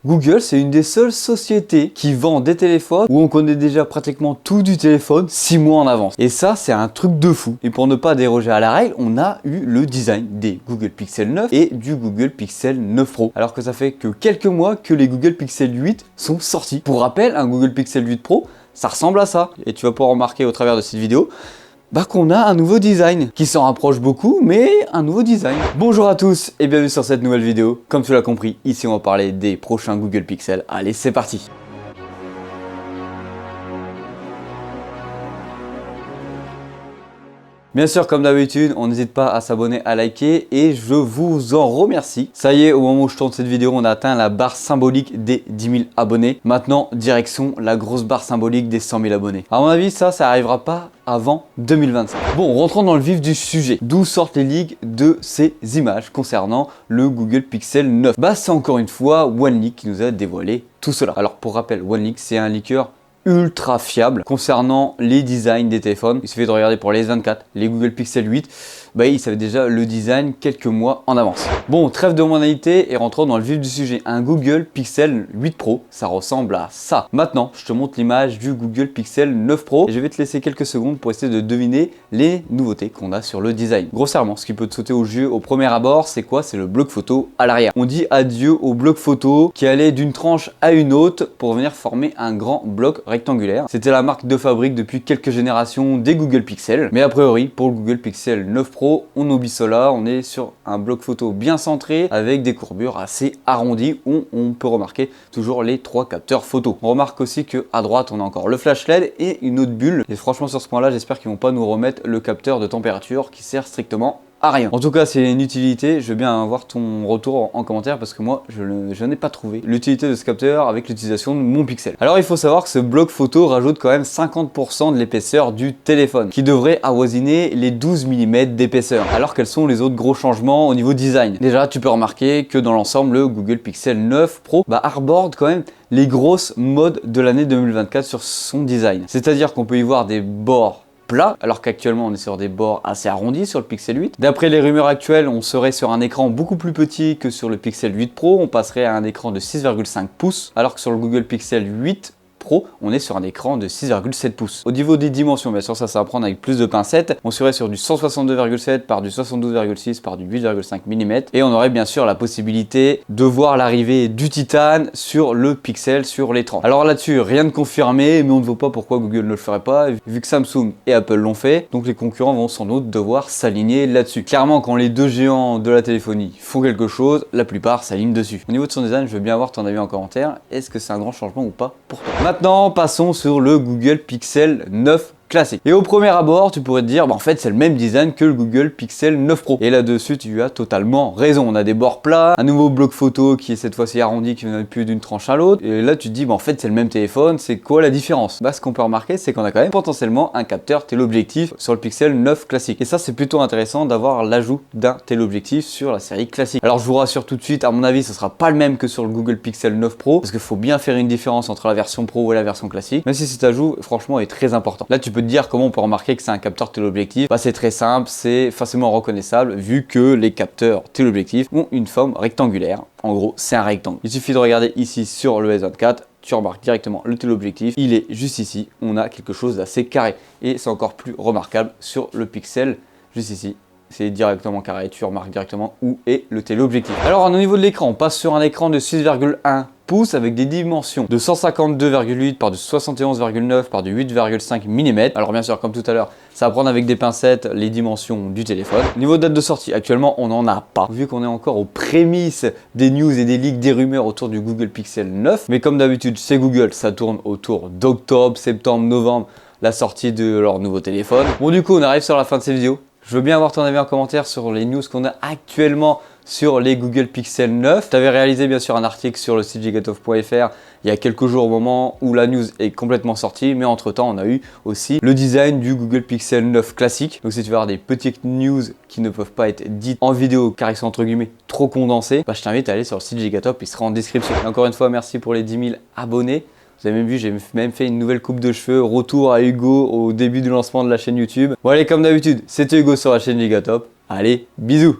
Google, c'est une des seules sociétés qui vend des téléphones où on connaît déjà pratiquement tout du téléphone 6 mois en avance. Et ça, c'est un truc de fou. Et pour ne pas déroger à la règle, on a eu le design des Google Pixel 9 et du Google Pixel 9 Pro. Alors que ça fait que quelques mois que les Google Pixel 8 sont sortis. Pour rappel, un Google Pixel 8 Pro, ça ressemble à ça. Et tu vas pouvoir remarquer au travers de cette vidéo qu'on a un nouveau design qui s'en rapproche beaucoup, mais un nouveau design. Bonjour à tous et bienvenue sur cette nouvelle vidéo. Comme tu l'as compris, ici on va parler des prochains Google Pixel. Allez, c'est parti! Bien sûr, comme d'habitude, on n'hésite pas à s'abonner, à liker et je vous en remercie. Ça y est, au moment où je tourne cette vidéo, on a atteint la barre symbolique des 10 000 abonnés. Maintenant, direction la grosse barre symbolique des 100 000 abonnés. À mon avis, ça arrivera pas avant 2025. Bon, rentrons dans le vif du sujet. D'où sortent les leaks de ces images concernant le Google Pixel 9? C'est encore une fois OneLeak qui nous a dévoilé tout cela. Alors, pour rappel, OneLeak, c'est un leaker ultra fiable concernant les designs des téléphones. Il suffit de regarder pour les S24, les Google Pixel 8, ils savaient déjà le design quelques mois en avance. Bon, trêve de monalité et rentrons dans le vif du sujet. Un Google Pixel 8 Pro, ça ressemble à ça. Maintenant, je te montre l'image du Google Pixel 9 Pro et je vais te laisser quelques secondes pour essayer de deviner les nouveautés qu'on a sur le design. Grossièrement, ce qui peut te sauter aux yeux au premier abord, c'est quoi? C'est le bloc photo à l'arrière. On dit adieu au bloc photo qui allait d'une tranche à une autre pour venir former un grand bloc rectangulaire. C'était la marque de fabrique depuis quelques générations des Google Pixel. Mais a priori, pour le Google Pixel 9 Pro, on oublie cela. On est sur un bloc photo bien centré avec des courbures assez arrondies où on peut remarquer toujours les 3 capteurs photo. On remarque aussi que à droite, on a encore le flash LED et une autre bulle. Et franchement, sur ce point-là, j'espère qu'ils vont pas nous remettre le capteur de température qui sert strictement à rien. En tout cas, c'est une utilité. Je veux bien avoir ton retour en commentaire parce que moi, je n'ai pas trouvé l'utilité de ce capteur avec l'utilisation de mon Pixel. Alors, il faut savoir que ce bloc photo rajoute quand même 50% de l'épaisseur du téléphone qui devrait avoisiner les 12 mm d'épaisseur. Alors, quels sont les autres gros changements au niveau design? Déjà, tu peux remarquer que dans l'ensemble, le Google Pixel 9 Pro arborde quand même les grosses modes de l'année 2024 sur son design. C'est-à-dire qu'on peut y voir des bords plat, alors qu'actuellement on est sur des bords assez arrondis sur le Pixel 8. D'après les rumeurs actuelles, on serait sur un écran beaucoup plus petit que sur le Pixel 8 Pro, on passerait à un écran de 6,5 pouces, alors que sur le Google Pixel 8 Pro, on est sur un écran de 6,7 pouces. Au niveau des dimensions, bien sûr, ça va prendre avec plus de pincettes. On serait sur du 162,7 par du 72,6 par du 8,5 mm. Et on aurait bien sûr la possibilité de voir l'arrivée du titane sur le Pixel sur l'écran. Alors là-dessus, rien de confirmé, mais on ne voit pas pourquoi Google ne le ferait pas, vu que Samsung et Apple l'ont fait. Donc les concurrents vont sans doute devoir s'aligner là-dessus. Clairement, quand les deux géants de la téléphonie font quelque chose, la plupart s'alignent dessus. Au niveau de son design, je veux bien avoir ton avis en commentaire. Est-ce que c'est un grand changement ou pas pour toi? Maintenant, passons sur le Google Pixel 9 classique. Et au premier abord, tu pourrais te dire, en fait, c'est le même design que le Google Pixel 9 Pro. Et là-dessus, tu as totalement raison. On a des bords plats, un nouveau bloc photo qui est cette fois-ci arrondi, qui vient plus d'une tranche à l'autre. Et là, tu te dis, en fait, c'est le même téléphone. C'est quoi la différence? Ce qu'on peut remarquer, c'est qu'on a quand même potentiellement un capteur téléobjectif sur le Pixel 9 classique. Et ça, c'est plutôt intéressant d'avoir l'ajout d'un téléobjectif sur la série classique. Alors, je vous rassure tout de suite, à mon avis, ce sera pas le même que sur le Google Pixel 9 Pro, parce qu'il faut bien faire une différence entre la version Pro et la version classique. Même si cet ajout, franchement, est très important. Là, tu peux te dire comment on peut remarquer que c'est un capteur téléobjectif. C'est très simple, c'est facilement reconnaissable vu que les capteurs téléobjectifs ont une forme rectangulaire. En gros, c'est un rectangle. Il suffit de regarder ici sur le S24, tu remarques directement le téléobjectif, il est juste ici. On a quelque chose d'assez carré et c'est encore plus remarquable sur le Pixel juste ici. C'est directement carré, tu remarques directement où est le téléobjectif. Alors au niveau de l'écran, on passe sur un écran de 6,1 pouces avec des dimensions de 152,8 par du 71,9 par du 8,5 mm. Alors bien sûr, comme tout à l'heure, ça va prendre avec des pincettes les dimensions du téléphone. Niveau date de sortie, actuellement on n'en a pas, vu qu'on est encore aux prémices des news et des leaks, des rumeurs autour du Google Pixel 9. Mais comme d'habitude, c'est Google, ça tourne autour d'octobre, septembre, novembre, la sortie de leur nouveau téléphone. Bon, du coup, on arrive sur la fin de cette vidéo. Je veux bien avoir ton avis en commentaire sur les news qu'on a actuellement sur les Google Pixel 9. Tu avais réalisé bien sûr un article sur le site gigatof.fr il y a quelques jours au moment où la news est complètement sortie, mais entre temps on a eu aussi le design du Google Pixel 9 classique. Donc si tu veux avoir des petites news qui ne peuvent pas être dites en vidéo car ils sont entre guillemets trop condensés, je t'invite à aller sur le site Gigatop, il sera en description. Et encore une fois, merci pour les 10 000 abonnés. Vous avez même vu, j'ai même fait une nouvelle coupe de cheveux, retour à Hugo au début du lancement de la chaîne YouTube. Bon allez, comme d'habitude, c'était Hugo sur la chaîne Gigatop. Allez, bisous!